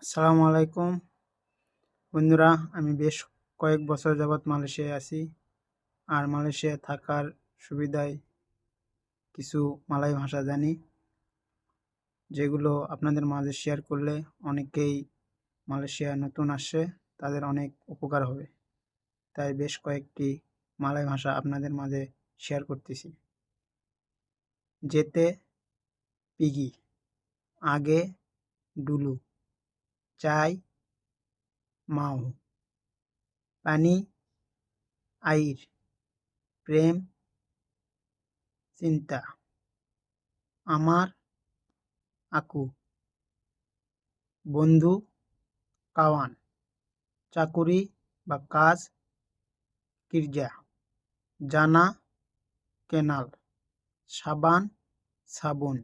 আসসালামু আলাইকুম বন্ধুরা। আমি বেশ কয়েক বছর যাবৎ মালয়েশিয়ায় আছি। আর মালয়েশিয়ায় থাকার সুবিধায় কিছু মালয় ভাষা জানি, যেগুলো আপনাদের মাঝে শেয়ার করলে অনেকেই মালয়েশিয়ায় নতুন আসছে, তাদের অনেক উপকার হবে। তাই বেশ কয়েকটি মালয় ভাষা আপনাদের মাঝে শেয়ার করতেছি। যেতে পিগি, আগে ডুলু, চাই মাও, পানি আইর, প্রেম চিন্তা, আমার আকু, বন্ধু কাওয়ান, চাকুরি বা কাজ কির্জা, জানা কেনাল, সাবান সাবুন।